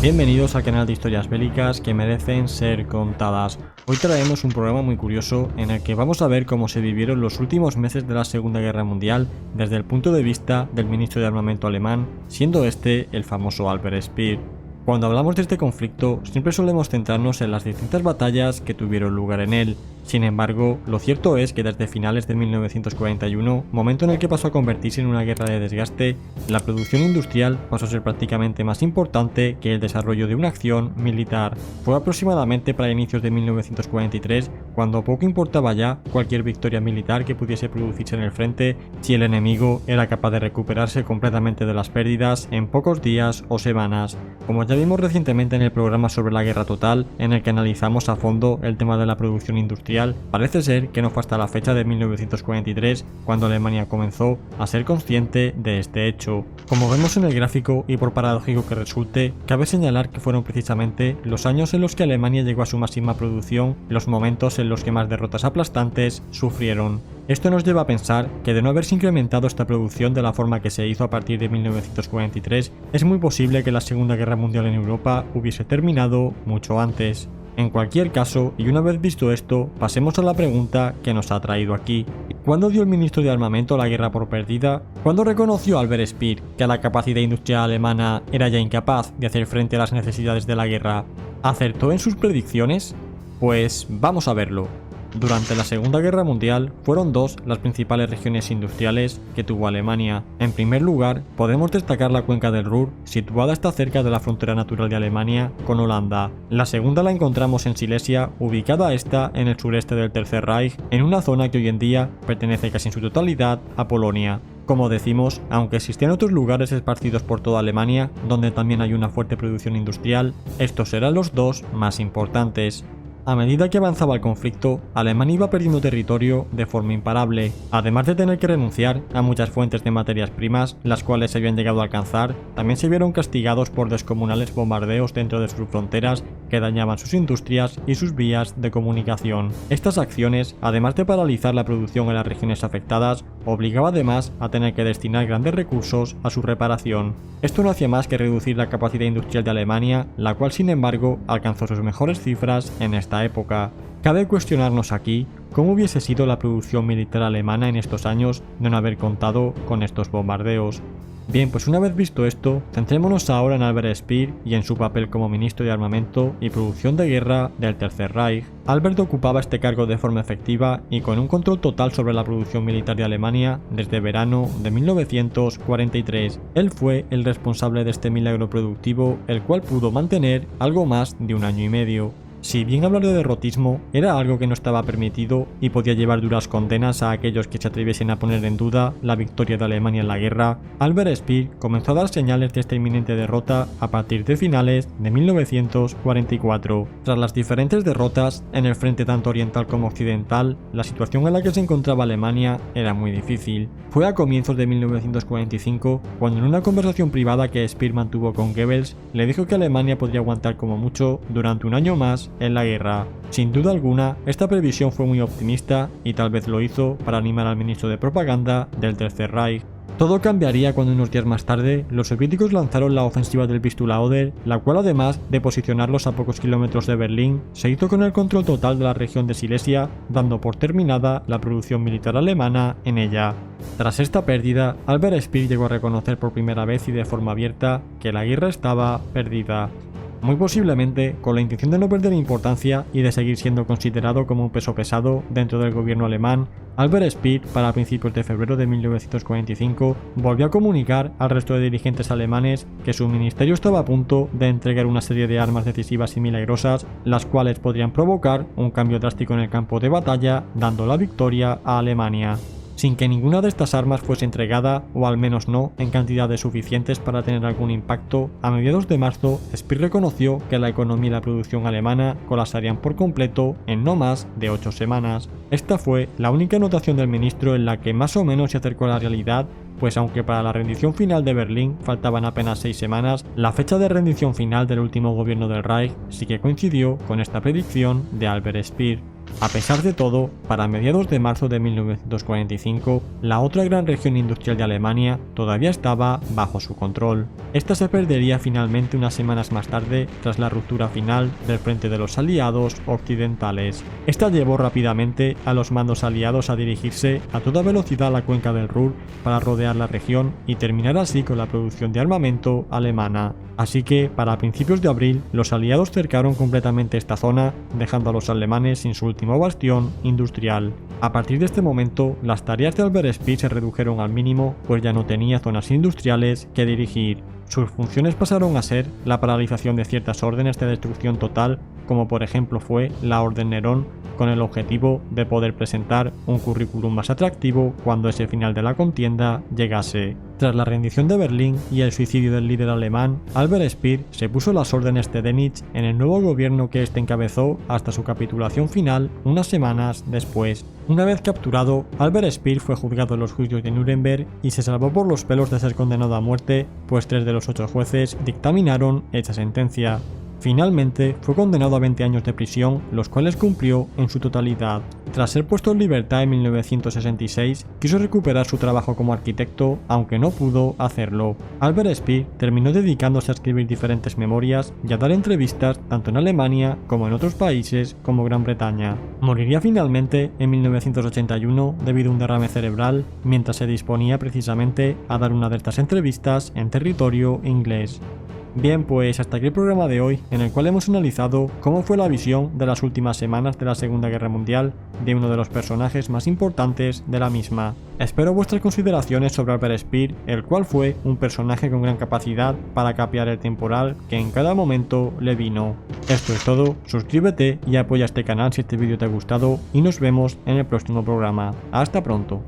Bienvenidos al canal de historias bélicas que merecen ser contadas. Hoy traemos un programa muy curioso en el que vamos a ver cómo se vivieron los últimos meses de la Segunda Guerra Mundial desde el punto de vista del ministro de Armamento alemán, siendo este el famoso Albert Speer. Cuando hablamos de este conflicto, siempre solemos centrarnos en las distintas batallas que tuvieron lugar en él. Sin embargo, lo cierto es que desde finales de 1941, momento en el que pasó a convertirse en una guerra de desgaste, la producción industrial pasó a ser prácticamente más importante que el desarrollo de una acción militar. Fue aproximadamente para inicios de 1943 cuando poco importaba ya cualquier victoria militar que pudiese producirse en el frente si el enemigo era capaz de recuperarse completamente de las pérdidas en pocos días o semanas. Como ya vimos recientemente en el programa sobre la guerra total, en el que analizamos a fondo el tema de la producción industrial, parece ser que no fue hasta la fecha de 1943 cuando Alemania comenzó a ser consciente de este hecho. Como vemos en el gráfico, y por paradójico que resulte, cabe señalar que fueron precisamente los años en los que Alemania llegó a su máxima producción los momentos en los que más derrotas aplastantes sufrieron. Esto nos lleva a pensar que de no haberse incrementado esta producción de la forma que se hizo a partir de 1943, es muy posible que la Segunda Guerra Mundial en Europa hubiese terminado mucho antes. En cualquier caso, y una vez visto esto, pasemos a la pregunta que nos ha traído aquí. ¿Cuándo dio el ministro de Armamento la guerra por perdida? ¿Cuándo reconoció Albert Speer que la capacidad industrial alemana era ya incapaz de hacer frente a las necesidades de la guerra? ¿Acertó en sus predicciones? Pues vamos a verlo. Durante la Segunda Guerra Mundial fueron dos las principales regiones industriales que tuvo Alemania. En primer lugar, podemos destacar la cuenca del Ruhr, situada hasta cerca de la frontera natural de Alemania con Holanda. La segunda la encontramos en Silesia, ubicada esta en el sureste del Tercer Reich, en una zona que hoy en día pertenece casi en su totalidad a Polonia. Como decimos, aunque existían otros lugares esparcidos por toda Alemania, donde también hay una fuerte producción industrial, estos eran los dos más importantes. A medida que avanzaba el conflicto, Alemania iba perdiendo territorio de forma imparable, además de tener que renunciar a muchas fuentes de materias primas, las cuales se habían llegado a alcanzar. También se vieron castigados por descomunales bombardeos dentro de sus fronteras que dañaban sus industrias y sus vías de comunicación. Estas acciones, además de paralizar la producción en las regiones afectadas, obligaba además a tener que destinar grandes recursos a su reparación. Esto no hacía más que reducir la capacidad industrial de Alemania, la cual sin embargo alcanzó sus mejores cifras en esta época. Cabe cuestionarnos aquí cómo hubiese sido la producción militar alemana en estos años de no haber contado con estos bombardeos. Bien, pues una vez visto esto, centrémonos ahora en Albert Speer y en su papel como ministro de Armamento y Producción de Guerra del Tercer Reich. Albert ocupaba este cargo de forma efectiva y con un control total sobre la producción militar de Alemania desde verano de 1943. Él fue el responsable de este milagro productivo, el cual pudo mantener algo más de un año y medio. Si bien hablar de derrotismo era algo que no estaba permitido y podía llevar duras condenas a aquellos que se atreviesen a poner en duda la victoria de Alemania en la guerra, Albert Speer comenzó a dar señales de esta inminente derrota a partir de finales de 1944. Tras las diferentes derrotas en el frente tanto oriental como occidental, la situación en la que se encontraba Alemania era muy difícil. Fue a comienzos de 1945 cuando en una conversación privada que Speer mantuvo con Goebbels le dijo que Alemania podría aguantar como mucho durante un año más en la guerra. Sin duda alguna, esta previsión fue muy optimista y tal vez lo hizo para animar al ministro de propaganda del Tercer Reich. Todo cambiaría cuando unos días más tarde los soviéticos lanzaron la ofensiva del Vistula Oder, la cual además de posicionarlos a pocos kilómetros de Berlín, se hizo con el control total de la región de Silesia, dando por terminada la producción militar alemana en ella. Tras esta pérdida, Albert Speer llegó a reconocer por primera vez y de forma abierta que la guerra estaba perdida. Muy posiblemente con la intención de no perder importancia y de seguir siendo considerado como un peso pesado dentro del gobierno alemán, Albert Speer, para principios de febrero de 1945, volvió a comunicar al resto de dirigentes alemanes que su ministerio estaba a punto de entregar una serie de armas decisivas y milagrosas, las cuales podrían provocar un cambio drástico en el campo de batalla, dando la victoria a Alemania. Sin que ninguna de estas armas fuese entregada, o al menos no en cantidades suficientes para tener algún impacto, a mediados de marzo, Speer reconoció que la economía y la producción alemana colapsarían por completo en no más de 8 semanas. Esta fue la única anotación del ministro en la que más o menos se acercó a la realidad, pues aunque para la rendición final de Berlín faltaban apenas 6 semanas, la fecha de rendición final del último gobierno del Reich sí que coincidió con esta predicción de Albert Speer. A pesar de todo, para mediados de marzo de 1945, la otra gran región industrial de Alemania todavía estaba bajo su control. Esta se perdería finalmente unas semanas más tarde tras la ruptura final del frente de los aliados occidentales. Esta llevó rápidamente a los mandos aliados a dirigirse a toda velocidad a la cuenca del Ruhr para rodear la región y terminar así con la producción de armamento alemana. Así que, para principios de abril, los aliados cercaron completamente esta zona, dejando a los alemanes sin su último bastión industrial. A partir de este momento, las tareas de Albert Speer se redujeron al mínimo, pues ya no tenía zonas industriales que dirigir. Sus funciones pasaron a ser la paralización de ciertas órdenes de destrucción total, como por ejemplo fue la Orden Nerón, con el objetivo de poder presentar un currículum más atractivo cuando ese final de la contienda llegase. Tras la rendición de Berlín y el suicidio del líder alemán, Albert Speer se puso las órdenes de Dönitz en el nuevo gobierno que este encabezó hasta su capitulación final unas semanas después. Una vez capturado, Albert Speer fue juzgado en los juicios de Nuremberg y se salvó por los pelos de ser condenado a muerte, pues 3 de los 8 jueces dictaminaron esa sentencia. Finalmente, fue condenado a 20 años de prisión, los cuales cumplió en su totalidad. Tras ser puesto en libertad en 1966, quiso recuperar su trabajo como arquitecto, aunque no pudo hacerlo. Albert Speer terminó dedicándose a escribir diferentes memorias y a dar entrevistas tanto en Alemania como en otros países como Gran Bretaña. Moriría finalmente en 1981 debido a un derrame cerebral, mientras se disponía precisamente a dar una de estas entrevistas en territorio inglés. Bien, pues hasta aquí el programa de hoy, en el cual hemos analizado cómo fue la visión de las últimas semanas de la Segunda Guerra Mundial de uno de los personajes más importantes de la misma. Espero vuestras consideraciones sobre Albert Speer, el cual fue un personaje con gran capacidad para capear el temporal que en cada momento le vino. Esto es todo, suscríbete y apoya este canal si este vídeo te ha gustado y nos vemos en el próximo programa. Hasta pronto.